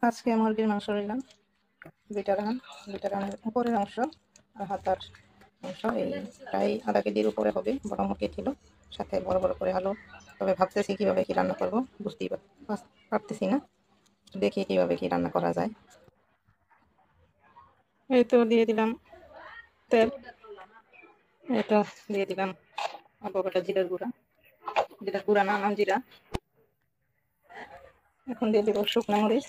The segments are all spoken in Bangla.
আজকে মুরগির মাংস নিলাম দুইটা রানের উপরের অংশ আর হাতার অংশ এই প্রায় আধা কেজির উপরে হবে। বড় মুরগি ছিল, সাথে বড় বড় করে আলু। তবে ভাবতেছি কিভাবে কি রান্না করবো, বুঝতেই পারতেছি না। দেখি কিভাবে কি রান্না করা যায়। এই তো দিয়ে দিলাম তেল, এটা দিয়ে দিলাম অল্প কটা জিরার গুঁড়া, না, নাম জিরা। এখন দিয়ে দিব শুকনো মরিচ,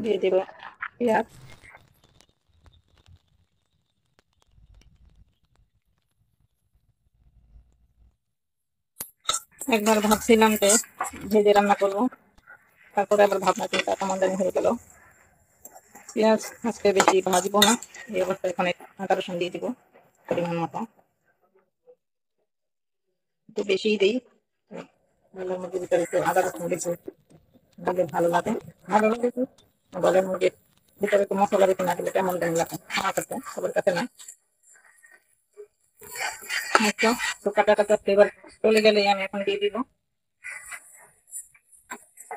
দিয়ে দিব পেঁয়াজ, একবার ভাবছিলাম যে ভেজে রান্না করবো, তারপরে আবার ভাবনা চিন্তা কেমন হয়ে গেল। পেঁয়াজ আজকে বেশি ভাজবো না, এই অবস্থায় এখানে আদা রসুন দিয়ে দিব পরিমাণ মতো, একটু বেশিই দিই। গলের মুরগির ভিতরে একটু আদা রসুন বেশি দিলে ভালো লাগে। কি গলের মুরগির ভিতরে একটু মশলা বেশি না দিলে কেমন লাগে আমার কাছে, সবার কাছে না। তো কাটা কাটা ফ্লেভার চলে গেলে আমি এখন দিয়ে দিব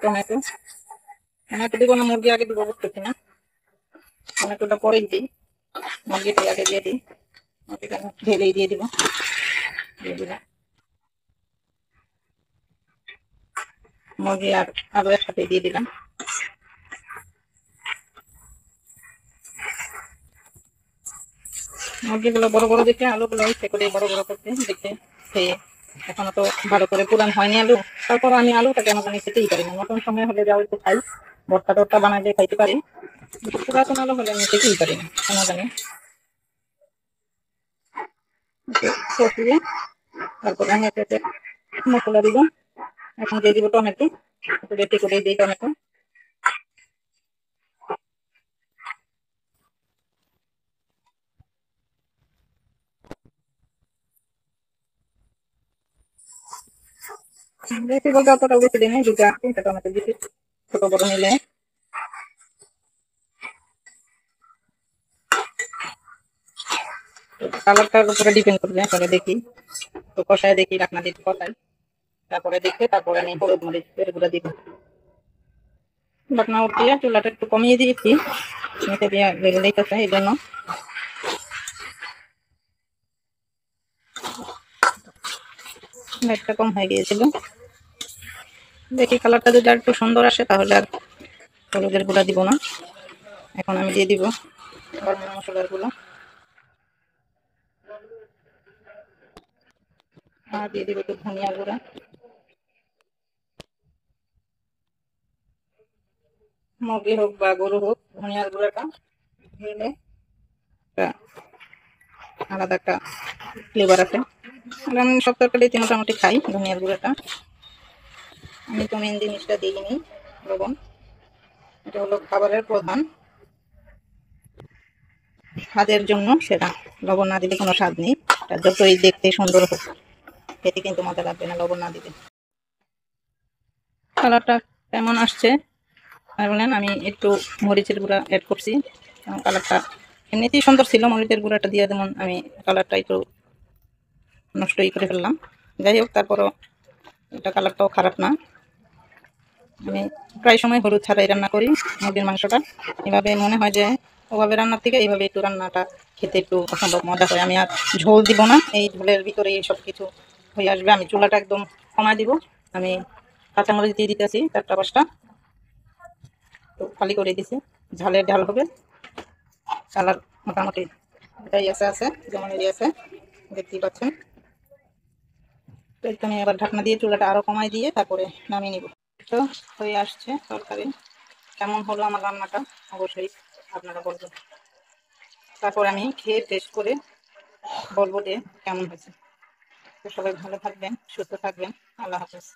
টমেটো। টমেটো দিব না, মুরগি আগে দিব বুঝতেছি না, টমেটোটা পরেই দিই, মুরগিটা আগে দিয়ে দিই। মুরগিটা ঢেলেই দিয়ে দিব, মুরগি আর আলু একসাথে দিয়ে দিলাম। মুরগিগুলো বড় বড় দেখে আলুগুলো ইচ্ছে করে বড় বড় করতে দেখতে খেয়ে এখনো তো ভালো করে পুরান হয়নি আলু। তারপর আমি আলুটা কেন জানি খেতেই পারি না, নতুন সময় হলে যাও একটু খাই, ভর্তা টর্তা বানাইলে খাইতে পারি, পুরাতন আলু হলে আমি খেতেই পারি না কেন জানি। কষিয়ে তারপরে আমি এতে মশলা দিব। এখন দিয়ে দিব টমেটো, একটু বেশি করে দিই টমেটো। বেশি বলতে অতটা বেশি দিই নাই, দুটা তিনটা টমেটো দিচ্ছি ছোট বড় নিলে। কালারটার উপরে ডিপেন্ড করবে, তাহলে দেখি তো কষায় দেখি, রান্না দিতে কষাই, তারপরে আমি হলুদ মরিচের গুঁড়া দিব। ঢাকনা উঠিয়ে চুলাটা একটু কমিয়ে দিয়েছি, নিচে দিয়ে লেগে দিতেছে, এই জন্য লাইটটা কম হয়ে গিয়েছিল। দেখি কালারটা যদি আর একটু সুন্দর আসে তাহলে আর হলুদের গুঁড়া দিব না। এখন আমি দিয়ে দিব গরম মশলার গুঁড়া, আর দিয়ে দিব একটু ধনিয়া গুঁড়া। মুরগি হোক বা গরু হোক, ধনিয়ার গুঁড়াটা দিলে আলাদা একটা ফ্লেভার আছে। আমি সব তরকারিতে মোটামুটি খাই ধনিয়ার গুঁড়াটা। আমি তো মেন জিনিসটা দিইনি, লবণ। এটা হলো খাবারের প্রধান স্বাদের জন্য, সেটা লবণ না দিলে কোনো স্বাদ নেই। যতই দেখতে সুন্দর হোক, খেতে কিন্তু মজা লাগবে না লবণ না দিলে। কালারটা কেমন আসছে আর বলেন, আমি একটু মরিচের গুঁড়া অ্যাড করছি, কালারটা এমনিতেই সুন্দর ছিল, মরিচের গুঁড়াটা দিয়ে যেমন আমি কালারটা একটু নষ্টই করে ফেললাম। যাই হোক, তারপরও এটা কালারটাও খারাপ না। আমি প্রায় সময় হলুদ ছাড়াই রান্না করি মুরগির মাংসটা। এভাবে মনে হয় যে ওভাবে রান্নার থেকে এইভাবে একটু রান্নাটা খেতে একটু অসম্ভব মজা হয়। আমি আর ঝোল দিব না, এই ঝোলের ভিতরে সব কিছু হয়ে আসবে। আমি চুলাটা একদম কমায় দিব। আমি কাঁচামরিচ দিয়ে দিতেছি 4টা 5টা, তো খালি করে দিছি। ঝালের ঝাল হবে, কালার মোটামুটি এটাই আছে যেমনই আছে দেখতেই পাচ্ছেন। তো আমি আবার ঢাকনা দিয়ে চুলাটা আরো কমাই দিয়ে তারপরে নামিয়ে নিব। তো হয়ে আসছে তরকারি। কেমন হলো আমার রান্নাটা অবশ্যই আপনারা বলবেন, তারপর আমি খেয়ে টেস্ট করে বলবো যে কেমন হয়েছে। তো সবাই ভালো থাকবেন, সুস্থ থাকবেন। আল্লাহ হাফেজ।